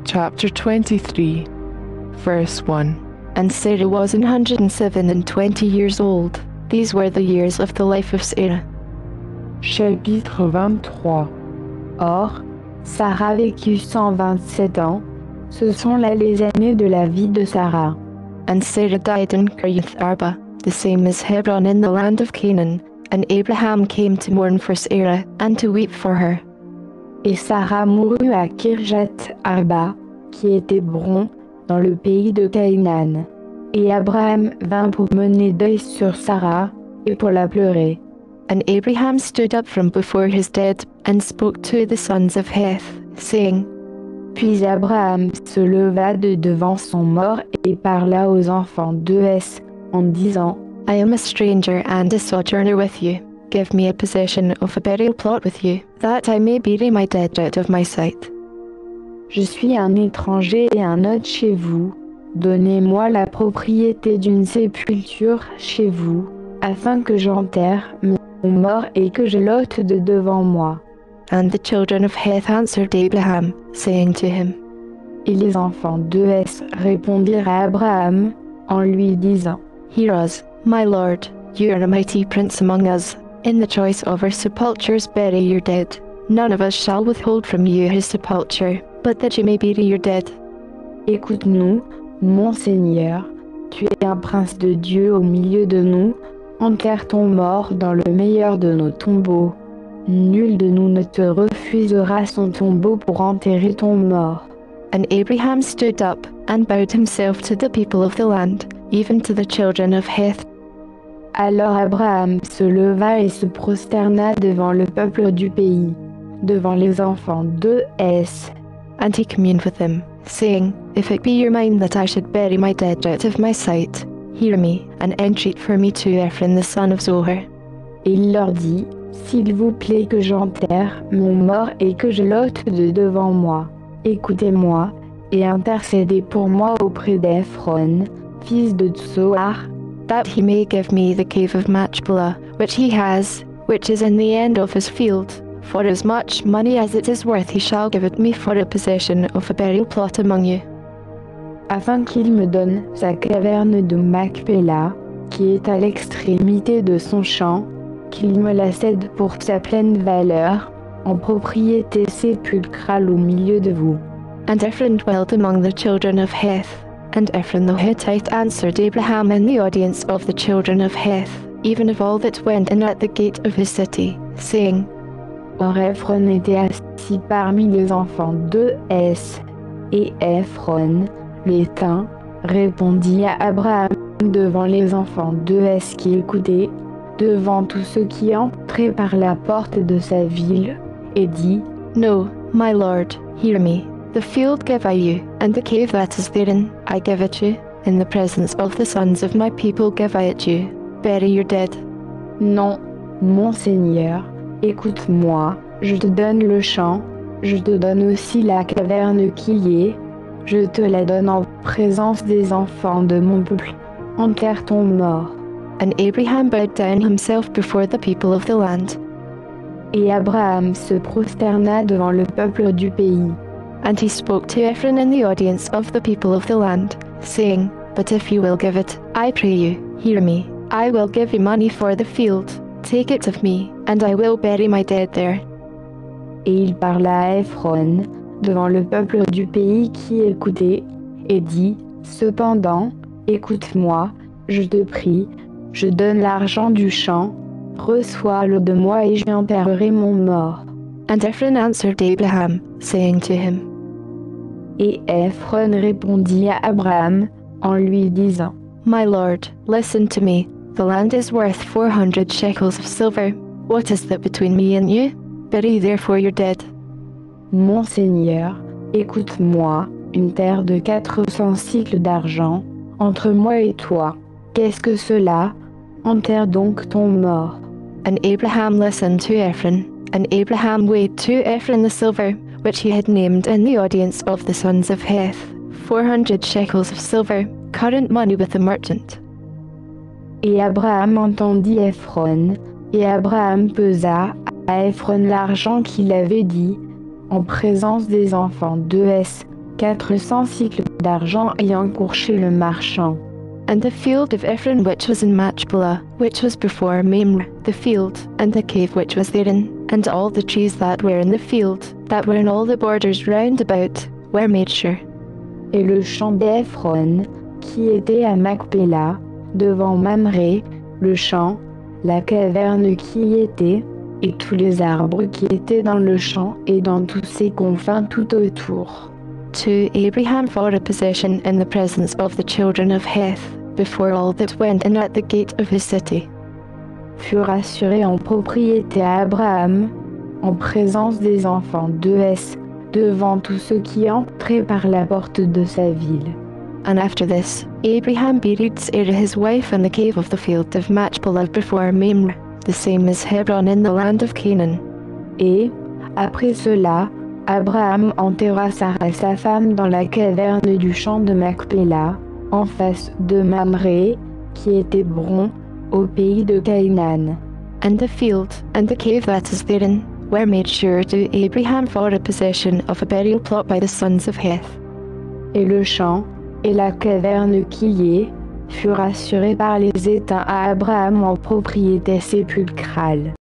Chapter 23, verse 1. And Sarah was 127 years old. These were the years of the life of Sarah. Chapitre 23. Or, Sarah vécut 127 ans. Ce sont là les années de la vie de Sarah. And Sarah died in Kiriath Arba, the same as Hebron in the land of Canaan. And Abraham came to mourn for Sarah, and to weep for her. Et Sarah mourut à Kirjath Arba, qui est Hébron, dans le pays de Canaan. Et Abraham vint pour mener deuil sur Sarah, et pour la pleurer. And Abraham stood up from before his dead, and spoke to the sons of Heth, saying, Puis Abraham se leva de devant son mort et parla aux enfants de Heth, en disant, I am a stranger and a sojourner with you. Give me a possession of a burial plot with you, that I may bury my dead out of my sight. Je suis un étranger et un hôte chez vous. Donnez-moi la propriété d'une sépulture chez vous, afin que j'enterre mon mort et que je l'ôte de devant moi. And the children of Heth answered Abraham, saying to him, Et les enfants de Heth répondirent à Abraham, en lui disant, Hear us, my lord, you are a mighty prince among us. In the choice of our sepulchres bury your dead. None of us shall withhold from you his sepulture, but that you may bury your dead. Écoute-nous, mon Seigneur, tu es un prince de Dieu au milieu de nous, enterre ton mort dans le meilleur de nos tombeaux. Nul de nous ne te refusera son tombeau pour enterrer ton mort. And Abraham stood up, and bowed himself to the people of the land, even to the children of Heth. Alors Abraham se leva et se prosterna devant le peuple du pays, devant les enfants de Heth. And he communed with them, saying, If it be your mind that I should bury my dead out of my sight, hear me, and entreat for me to Ephron the son of Zohar. Et il leur dit, S'il vous plaît que j'enterre mon mort et que je l'ôte de devant moi, écoutez-moi, et intercédez pour moi auprès d'Ephron, fils de Zohar, that he may give me the cave of Machpelah, which he has, which is in the end of his field. For as much money as it is worth he shall give it me for a possession of a burial plot among you. Afin qu'il me donne sa caverne de Machpelah, qui est à l'extrémité de son champ, qu'il me la cède pour sa pleine valeur, en propriété sépulcrale au milieu de vous. And Ephron dwelt among the children of Heth. And Ephron the Hittite answered Abraham in the audience of the children of Heth, even of all that went in at the gate of his city, saying, Or Ephron était assis parmi les enfants de Heth, et Ephron, l'Héthien, répondit à Abraham devant les enfants de Heth qui écoutaient, devant tous ceux qui entraient par la porte de sa ville, et dit, No, my lord, hear me. The field give I you, and the cave that is therein, I give it you. In the presence of the sons of my people give I it you. Bury your dead. Non, mon Seigneur, écoute-moi, je te donne le champ, je te donne aussi la caverne qui y est, je te la donne en présence des enfants de mon peuple. Enterre ton mort. And Abraham bowed down himself before the people of the land. Et Abraham se prosterna devant le peuple du pays. And he spoke to Ephron in the audience of the people of the land, saying, But if you will give it, I pray you, hear me. I will give you money for the field. Take it of me, and I will bury my dead there. Et il parla à Ephron, devant le peuple du pays qui écoutait, et dit, Cependant, écoute-moi, je te prie, je donne l'argent du champ, reçois-le de moi et j'y enterrerai mon mort. And Ephron answered Abraham, saying to him, Et Ephron répondit à Abraham, en lui disant, My lord, listen to me. The land is worth 400 shekels of silver. What is that between me and you? Bury therefore your dead. Mon Seigneur, écoute-moi, une terre de 400 cycles d'argent, entre moi et toi. Qu'est-ce que cela? Enterre donc ton mort. And Abraham listened to Ephron, and Abraham weighed to Ephron the silver, which he had named in the audience of the sons of Heth, 400 shekels of silver, current money with the merchant. Et Abraham entendit Ephron, et Abraham pesa à Ephron l'argent qu'il avait dit, en présence des enfants de Heth, 400 cycles d'argent ayant courché le marchand. And the field of Ephron which was in Machpelah, which was before Mamre, the field, and the cave which was therein, and all the trees that were in the field, that were in all the borders round about, were made sure. Et le champ d'Ephron, qui était à Macpéla, devant Mamré, le champ, la caverne qui y était, et tous les arbres qui étaient dans le champ et dans tous ses confins tout autour. To Abraham for a possession in the presence of the children of Heth, before all that went in at the gate of his city. Furent assurés en propriété à Abraham, en présence des enfants de Heth, devant tous ceux qui entraient par la porte de sa ville. And after this, Abraham buried Sarah his wife in the cave of the field of Machpelah before Mamre, the same as Hebron in the land of Canaan. Et, après cela, Abraham enterra Sarah sa femme dans la caverne du champ de Macpéla, en face de Mamré, qui est Hébron, au pays de Canaan. And the field, and the cave that is therein, were made sure to Abraham for a possession of a burial plot by the sons of Heth. Et le champ, et la caverne qui y est, furent assurés par les Hétins à Abraham en propriété sépulcrale.